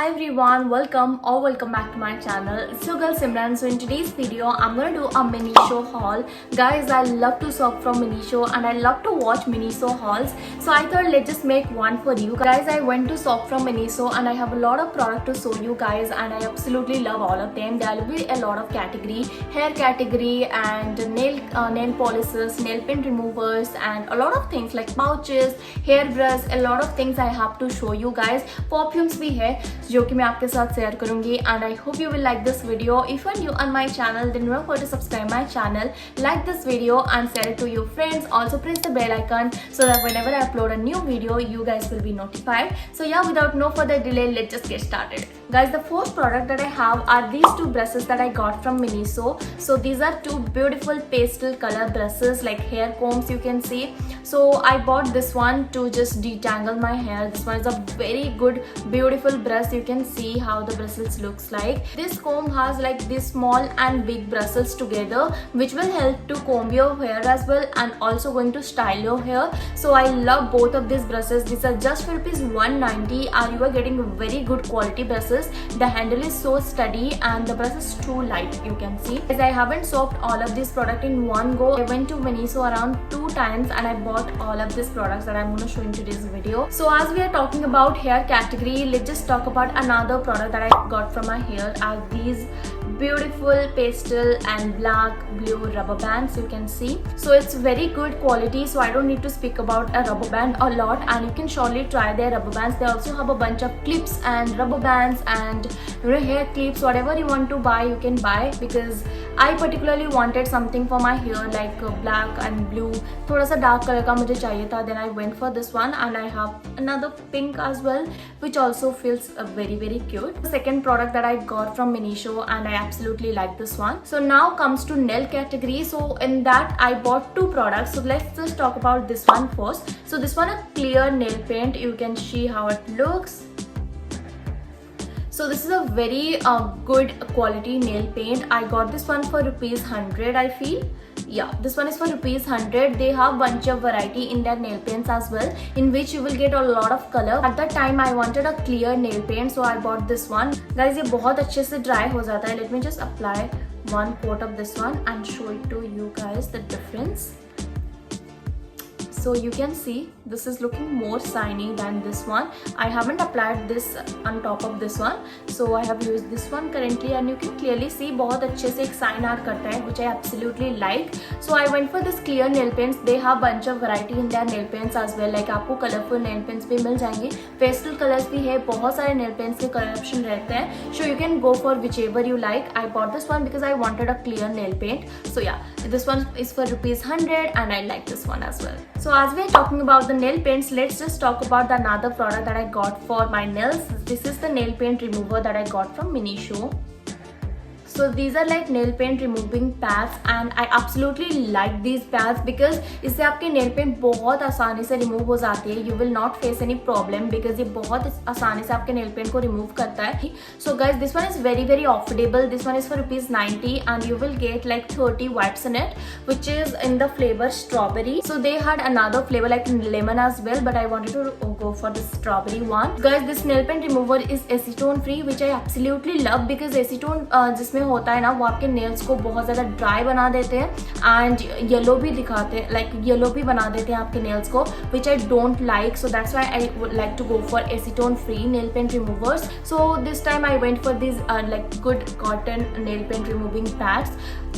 Hi everyone, welcome back to my channel. It's your girl Simran. So in today's video, I'm gonna do a Miniso haul. Guys, I love to shop from Miniso and I love to watch Miniso hauls. So I thought let's just make one for you. Guys, I went to shop from Miniso and I have a lot of product to show you guys and I absolutely love all of them. There will be a lot of category, hair category and nail polishes, nail paint removers and a lot of things like pouches, hairbrush, a lot of things I have to show you guys. Perfumes भी है जो कि मैं आपके साथ share करूंगी and I hope you will like this video. If you are new on my channel, then don't forget to subscribe my channel, like this video and share it to your friends. Also press the bell icon so that whenever I upload a new video, you guys will be notified. So yeah, without no further delay, let's just get started. Guys, the first product that I have are these two brushes that I got from Miniso. So these are two beautiful pastel color brushes like hair combs, you can see. So I bought this one to just detangle my hair. This one is a very good beautiful brush. You can see how the bristles looks like. This comb has like these small and big bristles together, which will help to comb your hair as well and also going to style your hair. So I love both of these brushes. These are just for ₹190 and you are getting very good quality brushes. The handle is so sturdy and the brush is too light, you can see. As I haven't shopped all of this product in one go, I went to Miniso around 2 times and I bought all of these products that I'm going to show in today's video. So as we are talking about hair category, let's just talk about another product that I got from my hair are these beautiful pastel and black blue rubber bands, you can see. So it's very good quality, so I don't need to speak about a rubber band a lot and you can surely try their rubber bands. They also have a bunch of clips and rubber bands and hair clips. Whatever you want to buy, you can buy, because I particularly wanted something for my hair like black and blue, thoda sa dark color ka mujhe chahiye tha. Then I went for this one and I have another pink as well, which also feels very cute. The second product that I got from Miniso and I absolutely like this one. So now comes to nail category. So in that I bought two products. So let's just talk about this one first. So this one a clear nail paint. You can see how it looks. So this is a very good quality nail paint. I got this one for ₹100, I feel. Yeah, this one is for ₹100. They have bunch of variety in their nail paints as well, in which you will get a lot of color. At that time I wanted a clear nail paint, so I bought this one. Guys, ये बहुत अच्छे से dry हो जाता है. Let me just apply one coat of this one and show it to you guys the difference. So you can see this is looking more shiny than this one. I haven't applied this on top of this one, so I have used this one currently and you can clearly see बहुत अच्छे से एक shine out करता है, which I absolutely like. So I went for this clear nail paints. They have bunch of variety in their nail paints as well. Like आपको colorful nail paints भी मिल जाएंगे, pastel colors भी है, बहुत सारे nail paints के color option रहते हैं. So you can go for whichever you like. I bought this one because I wanted a clear nail paint. So yeah, this one is for ₹100 and I like this one as well. So as we are talking about the nail paints, let's just talk about the another product that I got for my nails. This is the nail paint remover that I got from Miniso. So these are like nail paint removing pads and I absolutely like these pads because इससे आपके nail paint बहुत आसानी से remove हो जाती है. You will not face any problem because ये बहुत आसानी से आपके nail paint को remove करता है. So guys, this one is very affordable. This one is for ₹90 and you will get like 30 wipes in it, which is in the flavor strawberry. So they had another flavor like lemon as well, but I wanted to go for the strawberry one. Guys, this nail paint remover is acetone free, which I absolutely love because acetone जिसमें होता है ना, वो आपके nails को बहुत ज़्यादा dry बना देते हैं एंड येलो भी दिखाते हैं, लाइक येलो भी बना देते हैं आपके नेल्स को, which I don't like. So that's why I would like to go for acetone free nail paint removers. So this time I went for this like good cotton nail paint removing pads.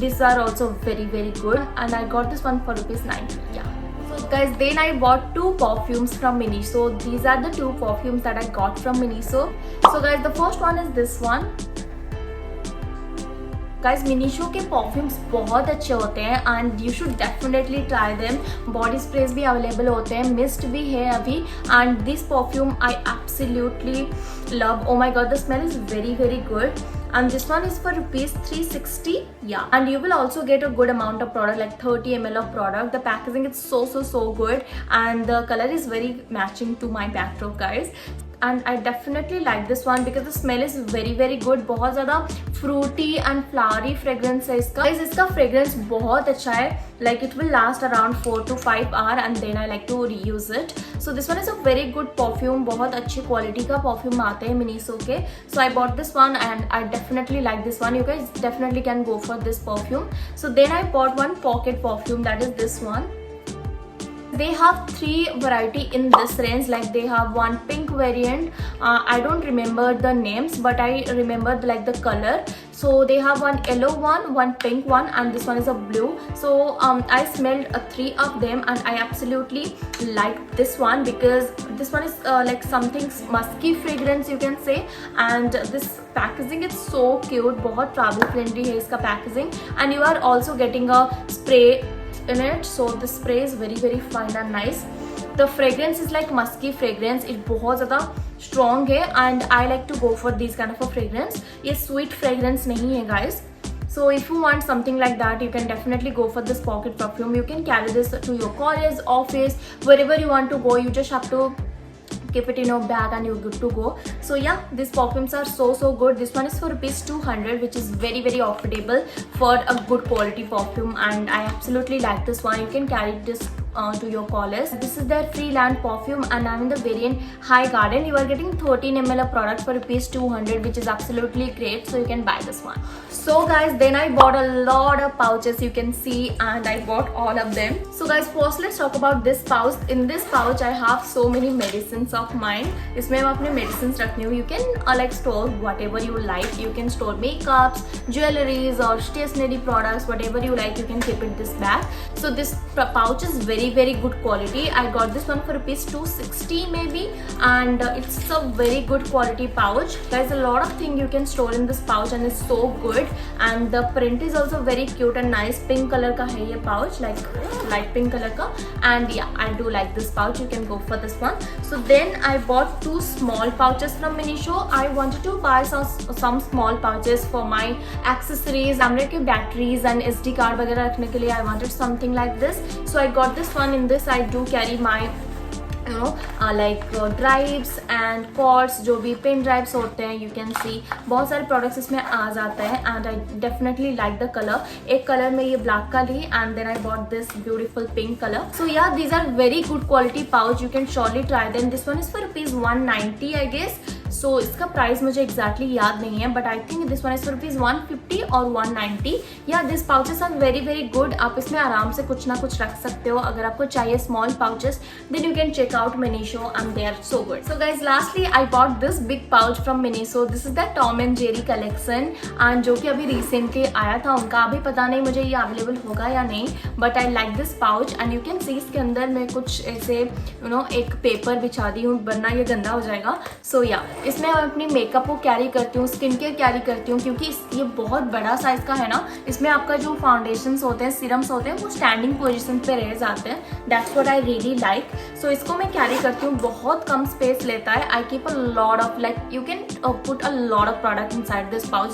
These are also very good and I got this one for ₹90. Yeah. So guys, then I bought two perfumes from Miniso. These are the two perfumes that I got from Miniso. So guys, the first one is this one. Guys, Miniso के perfumes बहुत अच्छे होते हैं and you should definitely try them. Body sprays भी available होते हैं, mist भी है अभी and this perfume I absolutely love. Oh my God, the smell is very good. And this one is for ₹360. Yeah, and you will also get a good amount of product, like 30 ml of product. The packaging is so good and the color is very matching to my backdrop, guys. and I definitely like this one because the smell is very good. बहुत ज़्यादा fruity and flowery fragrance है इसका. Guys, इसका fragrance बहुत अच्छा है. Like it will last around 4 to 5 hours and then I like to reuse it. So this one is a very good perfume. बहुत अच्छी quality का perfume आते हैं Miniso के. So I bought this one and I definitely like this one. You guys definitely can go for this perfume. So then I bought one pocket perfume, that is this one. They have 3 variety in this range. Like they have one pink variant. I don't remember the names, but I remember like the color. So they have one yellow one pink one, and this one is a blue. So I smelled 3 of them and I absolutely liked this one because this one is like something musky fragrance you can say, and this packaging is so cute. बहुत travel friendly है इसका packaging, and you are also getting a spray in it. So the spray is very fine and nice. The fragrance is like musky fragrance. It बहुत ज़्यादा strong है and I like to go for these kind of a fragrance. ये sweet fragrance नहीं है guys. So if you want something like that, you can definitely go for this pocket perfume. You can carry this to your college, office, wherever you want to go. You just have to keep it in your bag and you're good to go. So yeah, these perfumes are so good. This one is for rupees 200, which is very affordable for a good quality perfume, and I absolutely like this one. You can carry this to your college. This is their Freeland perfume and I'm in the variant High Garden. You are getting 13 ml of product for rupees 200, which is absolutely great, so you can buy this one. So guys, then I bought a lot of pouches, you can see, and I bought all of them. So guys, first let's talk about this pouch. In this pouch I have so many medicines of mine. इसमें मैं अपने medicines रखनी हूँ. You can like store whatever you like. You can store makeups, jewelries or stationery products, whatever you like. You can keep it this bag. So this pouch is very good quality. I got this one for rupees 260 maybe, and it's a very good quality pouch. There's a lot of things you can store in this pouch and it's so good, and the print is also very cute and nice. Pink color का है ये pouch, like light pink color का, and yeah, I do like this pouch. You can go for this one. So then I bought 2 small pouches from Miniso. I wanted to buy some small pouches for my accessories, camera के batteries and SD card वगैरह रखने के लिए. I wanted something like this, so I got this one. In this I do carry my like drives and cords, जो भी pen drives होते हैं. You can see बहुत सारे products इसमें आ जाते हैं, and I definitely like the color. एक color में ये black का ली, and then I bought this beautiful pink color. So yeah, these are very good quality pouch. You can surely try them. This one is for rupees 190 I guess. So इसका price मुझे exactly याद नहीं है, but I think this one is for rupees 150 और 190. Yeah, these pouches are very good. आप इसमें आराम से कुछ ना कुछ रख सकते हो. अगर आपको चाहिए small pouches, then you can check out Miniso and they are so good. So guys, lastly I bought this big pouch from Miniso. This is the Tom and Jerry collection, and जो कि अभी recently आया था उनका. अभी पता नहीं मुझे ये available होगा या नहीं, but I like this pouch, and you can see इसके अंदर मैं कुछ ऐसे एक पेपर बिछा दी हूँ, वरना ये गंदा हो जाएगा. So yeah, इसमें मैं अपनी मेकअप को कैरी करती हूँ, स्किन केयर कैरी करती हूँ, क्योंकि ये बहुत बड़ा साइज का है ना. इसमें आपका जो फाउंडेशंस होते हैं, सीरम्स होते हैं, वो स्टैंडिंग पोजीशन पे रह जाते हैं. That's what I really like. So इसको मैं कैरी करती हूँ. बहुत कम स्पेस लेता है. I keep a lot of like you can put a lot of product inside this pouch.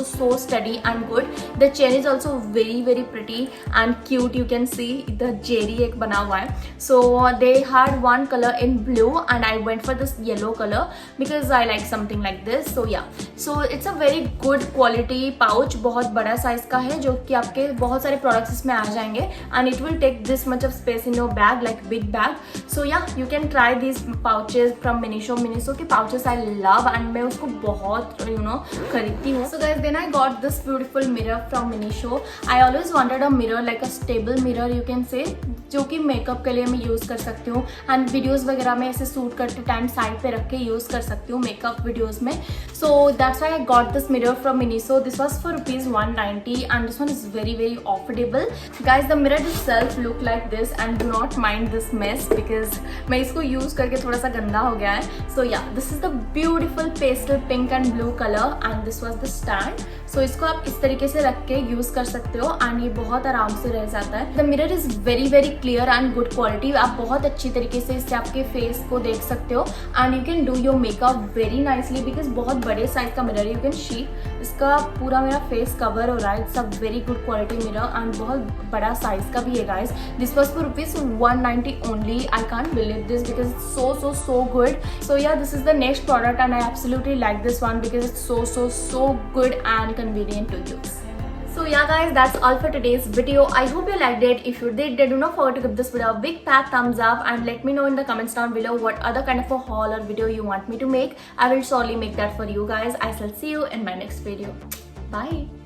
so steady and good. The chain is also very pretty and cute. You can see the jerry एक बना हुआ है. So they had one color in blue and I went for this yellow color because I like something like this. So yeah, so it's a very good quality pouch. बहुत बड़ा size का है, जो कि आपके बहुत सारे प्रोडक्ट्स इसमें आ जाएंगे, and it will take this much of space in your bag, like big bag. So yeah, you can try these pouches from Miniso. Miniso के pouches I love and मैं उसको बहुत खरीदती हूँ. So guys, then I got this beautiful mirror from Miniso. I always wanted a mirror, like a stable mirror you can say, जो कि makeup के लिए मैं यूज़ कर सकती हूँ, एंड वीडियोस वगैरह में ऐसे शूट करते टाइम साइड पे रख के यूज़ कर सकती हूँ मेकअप वीडियोस में. सो that's why I got this mirror from Miniso. This was for rupees 190 and this one is very affordable. Guys, the mirror itself look like this and do not mind this mess because मैं इसको use करके थोड़ा सा गंदा हो गया है. So yeah, this is the beautiful pastel pink and blue colour and this was the stand. So इसको आप इस तरीके से रख के यूज़ कर सकते हो एंड ये बहुत आराम से रह जाता है. The mirror is very clear and good quality. आप बहुत अच्छी तरीके से इससे आपके फेस को देख सकते हो and you can do your makeup very nicely because बहुत बड़े साइज का मिरर, यू कैन सी इसका पूरा मेरा फेस कवर हो रहा है. It's a very good quality mirror and बहुत बड़ा साइज का भी है guys. This was for ₹190 only. I can't believe this because it's so good. So yeah, this is the next product and I absolutely like this one because it's so good and convenient to use. So yeah guys, that's all for today's video. I hope you liked it. If you did, then do not forget to give this video a big fat thumbs up and let me know in the comments down below what other kind of a haul or video you want me to make. I will surely make that for you guys. I shall see you in my next video. Bye.